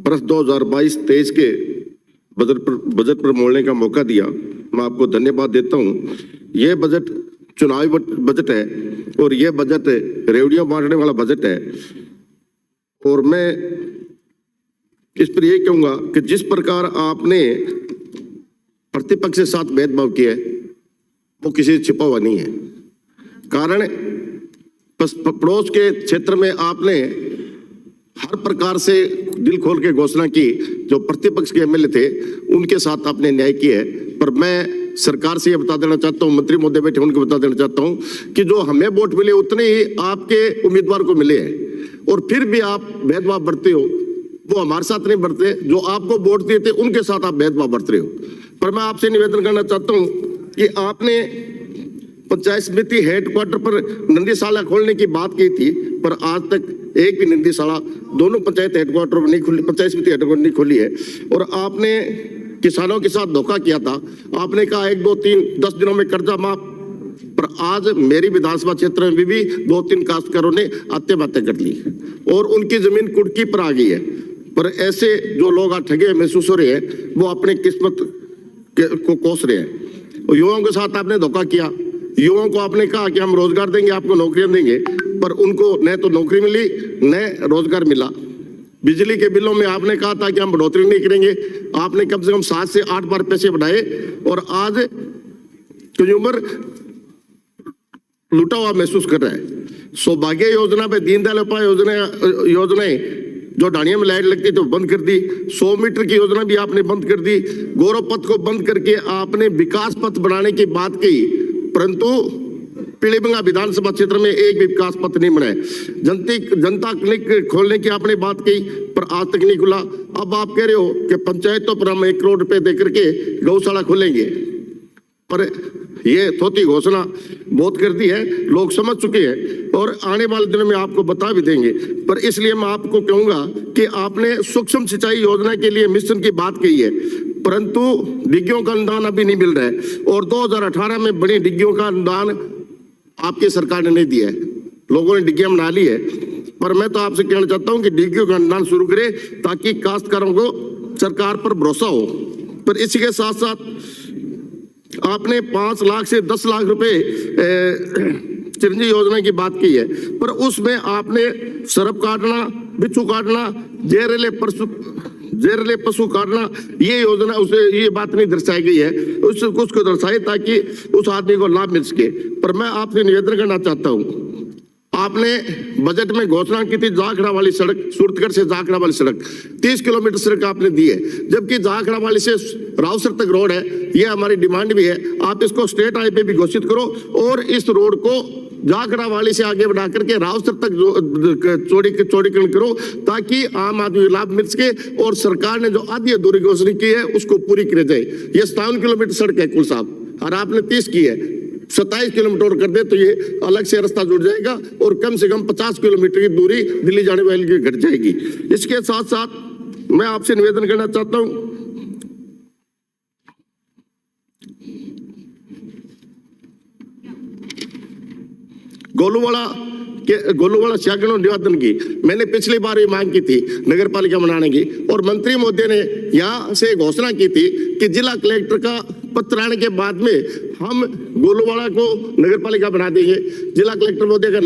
वर्ष 2022-23 के बजट पर बोलने का मौका दिया। मैं आपको धन्यवाद देता हूँ। यह बजट चुनावी बजट है और यह बजट रेवड़ियां बांटने वाला बजट है। और मैं इस पर यही कहूंगा कि जिस प्रकार आपने प्रतिपक्ष के साथ भेदभाव किया है वो किसी से छिपा हुआ नहीं है। कारण पड़ोस के क्षेत्र में आपने हर प्रकार से दिल खोल के घोषणा की। जो प्रतिपक्ष के एमएलए थे उनके साथ आपने न्याय किया है। पर मैं सरकार से ये बता देना चाहता हूँ, मंत्री महोदय बैठे उनको बता देना चाहता हूँ कि जो हमें वोट मिले उतने ही आपके उम्मीदवार को मिले हैं और फिर भी आप भेदभाव बरते हो। वो हमारे साथ नहीं बरते, जो आपको वोट दिए थे उनके साथ आप भेदभाव बरत रहे हो। पर मैं आपसे निवेदन करना चाहता हूँ कि आपने पंचायत समिति हेडक्वार्टर पर नंदीशाला खोलने की बात की थी, पर आज तक एक भी नंदीशाला दोनों पंचायत हेडक्वार्टर पर नहीं खुली, पंचायत समिति हेडक्वार्टर नहीं खोली है। और आपने किसानों के साथ धोखा किया था। आपने कहा 1, 2, 3, 10 दिनों में कर्जा माफ, पर आज मेरी विधानसभा क्षेत्र में भी 2-3 काश्तकारों ने आत्महत्या कर ली और उनकी जमीन कुर्की पर आ गई है। पर ऐसे जो लोग आज ठगे महसूस हो रहे हैं वो अपनी किस्मत को कोस रहे हैं। युवाओं के साथ आपने धोखा किया। युवाओं को आपने कहा कि हम रोजगार देंगे, आपको नौकरियां देंगे, पर उनको न तो नौकरी मिली न रोजगार मिला। बिजली के बिलों में आपने कहा था कि हम बढ़ोतरी नहीं करेंगे, आपने कम से कम 7 से 8 बार पैसे बढ़ाए और आज कंज्यूमर लूटा हुआ महसूस कर रहा है। सौभाग्य योजना पे दीनदयाल उपाध्याय योजनाएं जो ढाणियों में लाइट लगती तो बंद कर दी। 100 मीटर की योजना भी आपने बंद कर दी। गौरव पथ को बंद करके आपने विकास पथ बनाने की बात कही, परंतु पीलीभंगा विधानसभा क्षेत्र में एक भी विकास पथ नहीं बनाए। जनता क्लिनिक खोलने की आपने बात कही, पर आज तक नहीं खुला। अब आप कह रहे हो कि पंचायतों पर हम 1 करोड़ रुपए देकर के गौशाला खोलेंगे, पर ये थोती घोषणा बहुत कर दी है, लोग समझ चुके हैं और आने वाले दिनों में आपको बता भी देंगे। पर इसलिए मैं आपको कहूंगा कि आपने सूक्ष्म सिंचाई योजना के लिए मिशन की बात कही है, परंतु डिग्गियों का अनुदान अभी नहीं मिल रहा है और 2018 में बड़ी डिग्गियों का अनुदान आपकी सरकार ने नहीं दिया है। लोगों ने डिग्गियां बना ली है, पर मैं तो आपसे कहना चाहता हूं कि डिग्गियों का अनुदान शुरू करें ताकि काश्तकारों को सरकार पर भरोसा हो। पर इसी के साथ साथ आपने 5 लाख से 10 लाख रुपए चिरंजीवी योजना की बात की है, पर उसमें आपने सरप काटना, बिच्छू काटना, जहरीले पशु काटना, ये योजना उसे ये बात नहीं दर्शाई गई है, उसको दर्शाई ताकि उस आदमी को लाभ मिल सके। पर मैं आपसे निवेदन करना चाहता हूँ, आपने बजट में घोषणा की थी जाखड़ा वाली सड़क, सूरतगढ़ से जाखड़ा वाली सड़क 30 किलोमीटर सड़क आपने दी है, जबकि जाखड़ा वाली से रावसर तक रोड है। ये हमारी डिमांड भी है, आप इसको स्टेट हाईवे भी घोषित करो और इस रोड को जाखड़ा वाली से आगे बढ़ा करके रावसर तक चौड़ीकरण करो ताकि आम आदमी लाभ मिल सके और सरकार ने जो आधी अधूरी घोषणा की है उसको पूरी की जाए। ये 57 किलोमीटर सड़क है कुल साहब और आपने 30 की है, 27 किलोमीटर और कर दे तो ये अलग से रास्ता जुड़ जाएगा और कम से कम 50 किलोमीटर की दूरी दिल्ली जाने वाली की घट जाएगी। इसके साथ साथ मैं आपसे निवेदन करना चाहता हूं, गोलूवाड़ा शागनो निवादन की मैंने पिछली बार ये मांग की थी नगर पालिका बनाने की, और मंत्री महोदय ने यहाँ से घोषणा की थी कि जिला कलेक्टर का पत्र आने के बाद में हम गोलूवाड़ा को नगर पालिका बना देंगे। जिला कलेक्टर महोदय का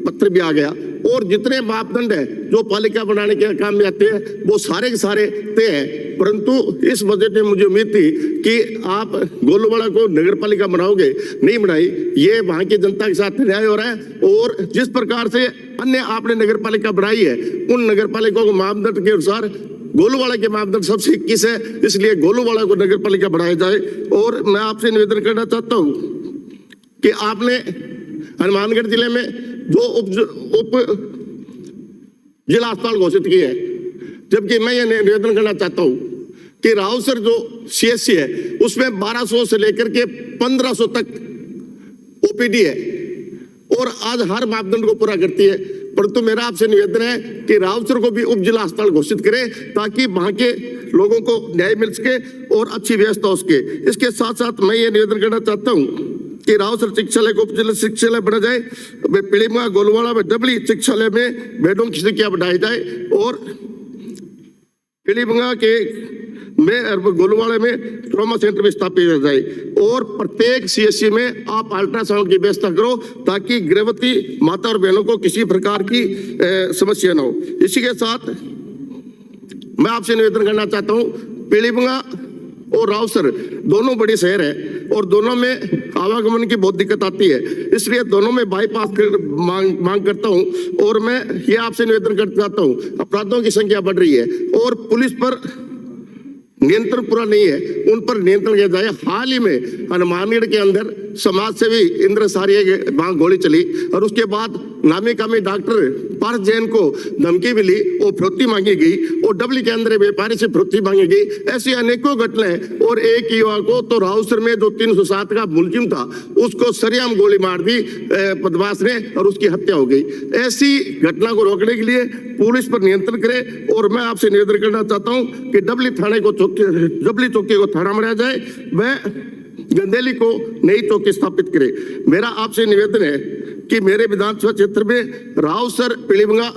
पत्र भी आ गया और जितने मापदंड है जो पालिका बनाने के काम में आते हैं वो सारे के सारे तय है। परंतु इस बजट में मुझे उम्मीद थी कि आप गोलूवाड़ा को नगर पालिका बनाओगे, नहीं बनाई। ये वहां की जनता के साथ न्याय हो रहा है और जिस प्रकार से अन्य आपने नगर पालिका बनाई है उन नगर पालिकाओं को मापदंड के अनुसार गोलूवाड़ा के मापदंड सबसे 21 है, इसलिए गोलूवाड़ा को नगर पालिका बनाया जाए। और मैं आपसे निवेदन करना चाहता हूं कि आपने हनुमानगढ़ जिले में जो उप जिला अस्पताल घोषित किए है, जबकि मैं ये निवेदन करना चाहता हूं कि रावसर जो CHC है उसमें 1200 से लेकर के 1500 तक OPD है और आज हर मापदंड को पूरा करती है। परंतु मेरा आपसे निवेदन है कि रावसर को भी उप जिला अस्पताल घोषित करें ताकि वहां के लोगों को न्याय मिल सके और अच्छी व्यवस्था हो सके। इसके साथ साथ मैं ये निवेदन करना चाहता हूं कि रावसर चिकित्सालय को उप जिला चिकित्सालय बना जाए, पीलीभीमा गोलूवाड़ा में डबली चिकित्सालय में बेडों की संख्या बढ़ाई जाए और पीलीभंगा के में गोलूवाड़ा में ट्रॉमा सेंटर भी स्थापित किया जाए और प्रत्येक सीएससी में आप अल्ट्रासाउंड की व्यवस्था करो ताकि गर्भवती माता और बहनों को किसी प्रकार की समस्या न हो। इसी के साथ मैं आपसे निवेदन करना चाहता हूं, पीलीभंगा और रावसर दोनों बड़े शहर है और दोनों में आवागमन की बहुत दिक्कत आती है, इसलिए दोनों में बाईपास मांग करता हूं। और मैं ये आपसे निवेदन करना चाहता हूं, अपराधों की संख्या बढ़ रही है और पुलिस पर नियंत्रण पूरा नहीं है, उन पर नियंत्रण किया जाए। हाल ही में हनुमानगढ़ के अंदर समाज सेवी इंद्र सारिया के वहां गोली चली और उसके बाद नामी कामी डॉक्टर पार्थ जैन को धमकी मिली और फिरौती मांगी गई और डबली के अंदर व्यापारी से फिरौती मांगी गई। ऐसी अनेकों घटनाएं और एक युवा को तो राउसर में जो 307 का मुलजिम था उसको सरेआम गोली मार दी बदमाश ने और उसकी हत्या हो गई। ऐसी घटना को रोकने के लिए पुलिस पर नियंत्रण करे और मैं आपसे निवेदन करना चाहता हूं कि डबली चौकी को थाना बनाया जाए, वह गंदेली को नई चौकी स्थापित करे। मेरा आपसे निवेदन है कि मेरे विधानसभा क्षेत्र में रावसर पीलीभंगा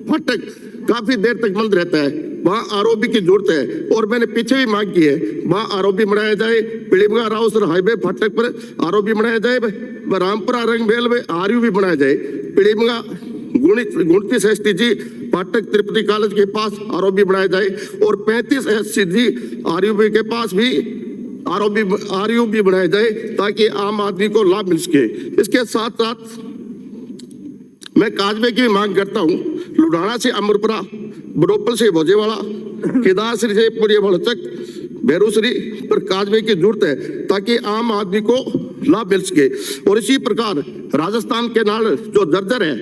फाटक काफी देर तक बंद रहता है, वहां आरओबी की जरूरत है और मैंने पीछे भी मांग की है वहां आरओबी बनाया जाए। पीलीभंगा रावसर हाईवे फाटक पर आरओबी बनाया जाए, रामपुरा रंगबेल में आरयू भी बनाया जाए। पीलीभंगा गुणती STG फाटक तिरुपति कॉलेज के पास आरओबी बनाया जाए और 35 SCG आरयूबी के पास भी आरयूबी बनाया जाए ताकि आम आदमी को लाभ मिल सके। इसके साथ साथ मैं काजबे की मांग करता हूं, लुधियाना से अमरपुरा, बड़ोपल से भोजेवाड़ा, केदारश्री से पुरिया भड़चक, बेरूसरी पर काजबे की जरूरत है ताकि आम आदमी को लाभ मिल सके। और इसी प्रकार राजस्थान के नाल जो दर्जर है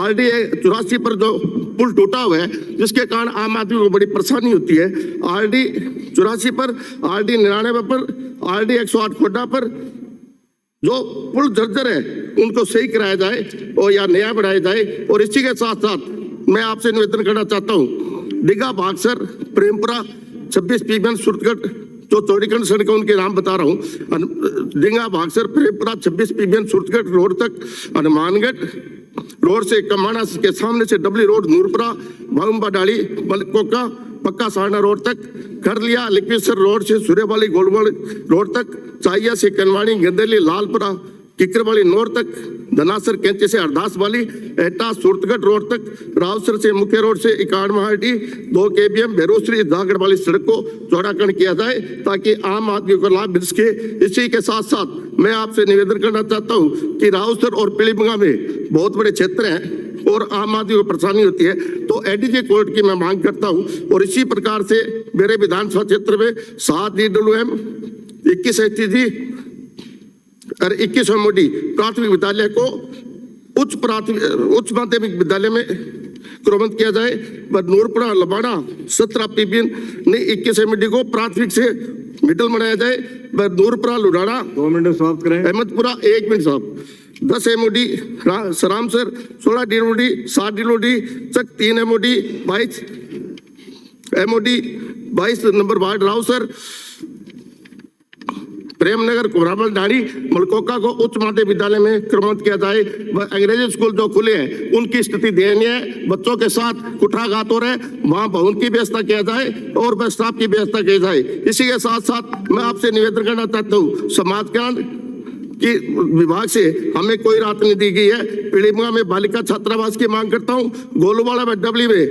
RD 84 पर जो पुल टूटा हुआ है जिसके कारण आम आदमी को बड़ी परेशानी होती है, RD 84 पर, RD 99 पर, RD 108 खोडा पर जो पुल जर्जर है उनको सही कराया जाए और या नया बनाया जाए। और इसी के साथ साथ मैं आपसे निवेदन करना चाहता हूँ, डिगा भागसर प्रेमपुरा 26 पीबन सुरतगढ़ जो चौड़ीकरण सड़क है उनके नाम बता रहा हूँ, डिंगा भागसर प्रेमपुरा 26 पीबन सुरतगढ़ रोड तक, हनुमानगढ़ रोड से कमाना के सामने से डबली रोड नूरपुरा भागुम्बा डाली मलकोका पक्का सारना रोड तक, खरलिया लिक्वेश्वर रोड से सूर्यवाली गोलवाड़ रोड तक, चाहिया से कनवाड़ी गंदेली लालपुरा किकरवाली नोर तक, धनासर कैंचे से अरदास वाली एटा सुरतगढ़ रोड तक, रावसर से मुख्य रोड से इकाड़माहटी 2 KBM बेरोसरी दागड़ वाली सड़क को चौड़ाकरण किया जाए ताकि आम आदमी को लाभ मिल सके। इसी के साथ साथ मैं आपसे निवेदन करना चाहता हूं कि रावसर और पीलीभंगा में बहुत बड़े क्षेत्र हैं और आम आदमी को परेशानी होती है, तो ADJ कोर्ट की मैं मांग करता हूं। और इसी प्रकार से मेरे विधानसभा क्षेत्र में 7 DWM 21 STG और 21 MOD प्राथमिक विद्यालय को उच्च माध्यमिक विद्यालय में क्रमबद्ध किया जाए। नूरपुरा लबाड़ा 17 PBN ने 21 MOD को प्राथमिक से मिडिल बनाया जाए। नूरपुरा लुधियाना 2 मिनट समाप्त करें। अहमदपुरा 1 मिनट साहब 10 MOD सरामसर 16 DOD 7 DOD चक 3 MOD 22 MOD 22 number ward Rawsar Premnagar कोरामल डाणी मलकोका को उच्च माध्यमिक विद्यालय में क्रमबद्ध किया जाए। अंग्रेजी स्कूल जो खुले हैं उनकी स्थिति दयनीय है, बच्चों के साथ कुठाघात हो रहे हैं, वहां भवन की व्यवस्था किया जाए और बस स्टाफ की व्यवस्था की जाए। इसी के साथ साथ मैं आपसे निवेदन करना चाहता हूँ, समाज कल्याण की विभाग से हमें कोई राहत नहीं दी गई है। पीलीभंगा में बालिका छात्रावास की मांग करता हूँ, गोलूवाड़ा में डबली में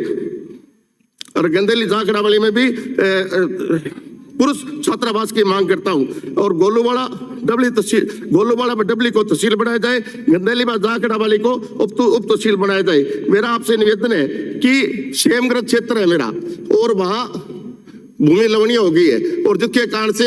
और गंदेली जाखड़ावाली में भी पुरुष छात्रावास की मांग करता हूं। और गोलूवाड़ा में डबली को तहसील बनाया जाए, गंदेली में जाखड़ावाली को उप तहसील बनाया जाए। मेरा आपसे निवेदन है कि सेमग्रस्त क्षेत्र है मेरा और वहां भूमि लवणीय हो गई है और जिसके कारण से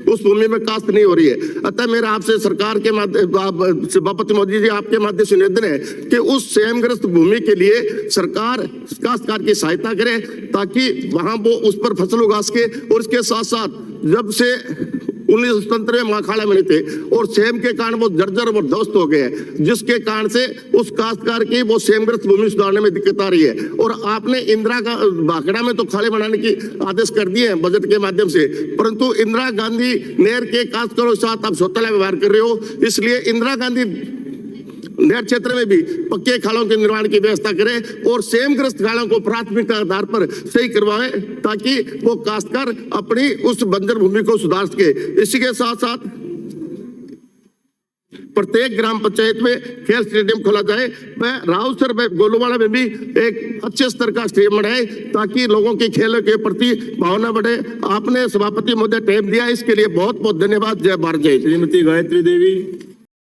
उस भूमि में काश्त नहीं हो रही है। अतः मेरा आपसे सरकार के माध्यम सभापति मोदी जी आपके माध्यम से निवेदन है कि उस सेमग्रस्त भूमि के लिए सरकार काश्तकार की सहायता करे ताकि वहां वो उस पर फसल उगा सके। और इसके साथ साथ जब से 1997 में अखाड़ा में थे और सेम के कारण वो जर्जर और ध्वस्त हो गए हैं, जिसके कारण से उस काश्तकार की वो सेमग्रस्त भूमि सुधारने में दिक्कत आ रही है। और आपने इंदिरा का भाखड़ा में तो खाले बनाने की आदेश कर दिए हैं बजट के माध्यम से, परंतु इंदिरा गांधी नहर के काश्तकारों के साथ आप शौचालय व्यवहार कर रहे हो, इसलिए इंदिरा गांधी नहर क्षेत्र में भी पक्के खालों के निर्माण की व्यवस्था करें और सेमग्रस्त खालों को प्राथमिकता आधार पर सही करवाएं ताकि वो काश्तकार अपनी उस बंजर भूमि को सुधार सके। इसी के साथ साथ प्रत्येक ग्राम पंचायत में खेल स्टेडियम खोला जाए। मैं राउसर में गोलूवाड़ा में भी एक अच्छे स्तर का स्टेडियम बनाए ताकि लोगों की खेल के प्रति भावना बढ़े। आपने सभापति महोदय टाइम दिया, इसके लिए बहुत बहुत धन्यवाद। जय भारत, जय। श्रीमती गायत्री देवी।